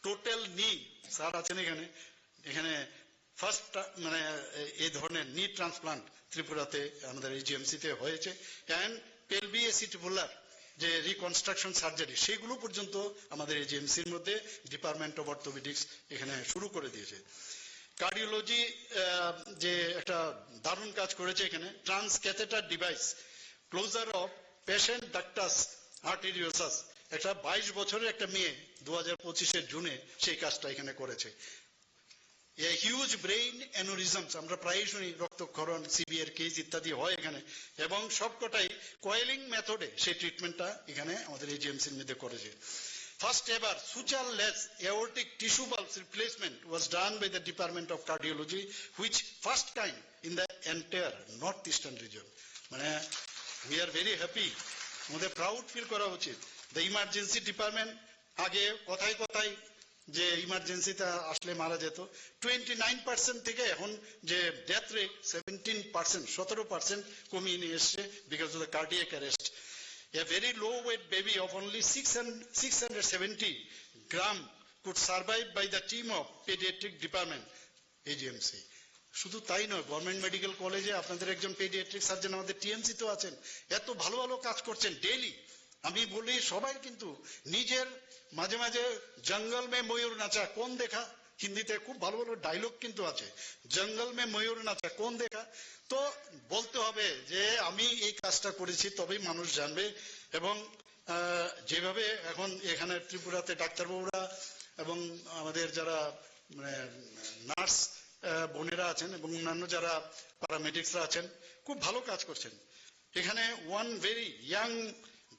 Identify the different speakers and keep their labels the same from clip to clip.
Speaker 1: Total নি sir আছেন এখানে, এখানে ফার্স্ট মানে এই ধরনের নি ট্রান্সপ্লান্ট ত্রিপুরাতে আমাদের এজিএমসিতে হয়েছে। অ্যান্ড পেলভিএসিটিপুলার যে রিকনস্ট্রাকশন সার্জারি সেগুলো পর্যন্ত আমাদের এজিএমসির মধ্যে ডিপার্টমেন্ট অফ অর্থোপেডিক্স এখানে শুরু করে দিয়েছে। কার্ডিওলজি যে একটা দারুণ কাজ করেছে এখানে, transcatheter device closure of patent ductus arteriosus, একটা 22 বছরের একটা মেয়ে 2025 জুনে সেই কাজটা এখানে করেছে। হিউজ ব্রেইন অ্যানোরিজমস, আমরা প্রায়ই শুনি রক্তক্ষরণ, সিভিয়ার কেস ইত্যাদি হয় এখানে, এবং সবকটাই কয়েলিং মেথডে সেই ট্রিটমেন্টটা এখানে আমাদের এজিএমসির মধ্যে করেছে। First ever suture-less aortic tissue bulbs replacement was done by the Department of Cardiology, which first kind in the entire northeastern region. মানে we are very happy, আমাদের প্রাউড ফিল করা উচিত। The emergency department আগে কথায় কথায় যে ইমার্জেন্সিতে আসলে মারা যেত, 29% থেকে এখন যে ডেথ রেট 17% কমিয়ে নিয়ে এসছে because of the cardiac arrest. A very low weight baby of only 670 gram could survive by the team of pediatric department AGMC. শুধু তাই নয়, গভর্নমেন্ট মেডিকেল কলেজে আপনাদের একজন পেডিয়াট্রিক সার্জন আমাদের টিএমসি তো আছেন, এত ভালো ভালো কাজ করছেন ডেইলি। আমি বলি সবাই কিন্তু নিজের মাঝে মাঝে জঙ্গল মে ময়ূর নাচা কোন দেখা, হিন্দিতে খুব ভালো ভালো ডায়লগ কিন্তু আছে, জঙ্গল মে ময়ূর নাচা কোন দেখা। তো বলতে হবে যে আমি এই কাজটা করেছি তবেই মানুষ জানবে। এবং যেভাবে এখন এখানে ত্রিপুরাতে ডাক্তারবাবুরা এবং আমাদের যারা মানে নার্স বোনেরা আছেন এবং অন্যান্য যারা প্যারামেডিক্সরা আছেন খুব ভালো কাজ করছেন। এখানে one very young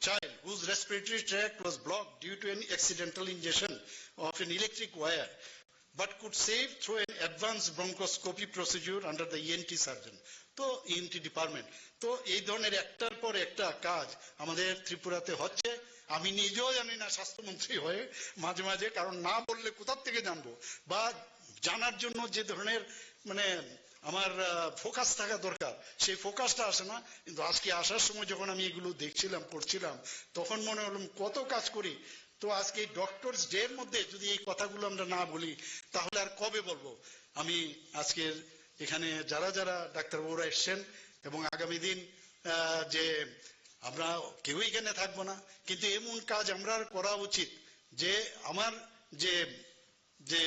Speaker 1: child whose respiratory tract was blocked due to an accidental injection of an electric wire but could save through an advanced bronchoscopy procedure under the ENT surgeon. তো ENT ডিপার্টমেন্ট তো এই ধরনের একটার পর একটা কাজ আমাদের ত্রিপুরাতে হচ্ছে। আমি নিজেও জানি না স্বাস্থ্যমন্ত্রী হয়ে মাঝে মাঝে, কারণ না বললে কোথার থেকে জানবো, বা জানার জন্য যে ধরনের মানে আমার ফোকাস থাকা দরকার সেই ফোকাসটা আসে না। কিন্তু আজকে আসার সময় যখন আমি এগুলো দেখছিলাম পড়ছিলাম তখন মনে হলো কত কাজ করি। তো আজকে এই ডক্টরস ডে এর মধ্যে যদি এই কথাগুলো আমরা না বলি তাহলে আর কবে বলবো। আমি আজকের এখানে যারা যারা ডাক্তারবাবুরা এসছেন এবং আগামী দিন যে আমরা কেউই এখানে থাকবো না, কিন্তু এমন কাজ আমরা করা উচিত যে আমার যে যে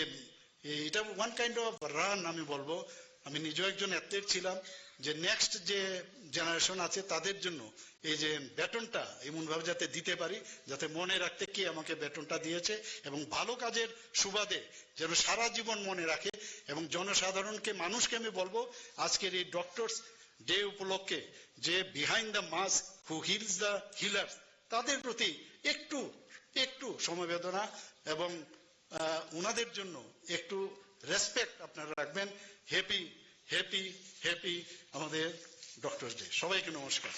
Speaker 1: এটা ওয়ান কাইন্ড অফ রান আমি বলবো। আমি নিজেও একজন অ্যাথলেট ছিলাম, যে নেক্সট যে জেনারেশন আছে তাদের জন্য এই যে ব্যাটনটা এমনভাবে যাতে দিতে পারি যাতে মনে রাখতে কে আমাকে ব্যাটনটা দিয়েছে, এবং ভালো কাজের সুবাদে যেন সারা জীবন মনে রাখে। এবং জনসাধারণকে মানুষকে আমি বলবো আজকের এই ডক্টরস ডে উপলক্ষে যে behind the mask who hills the healers, তাদের প্রতি একটু একটু সমবেদনা এবং ওনাদের জন্য একটু রেসপেক্ট আপনারা রাখবেন। হ্যাপি হ্যাপি হ্যাপি আমাদের ডক্টরস ডে। সবাইকে নমস্কার।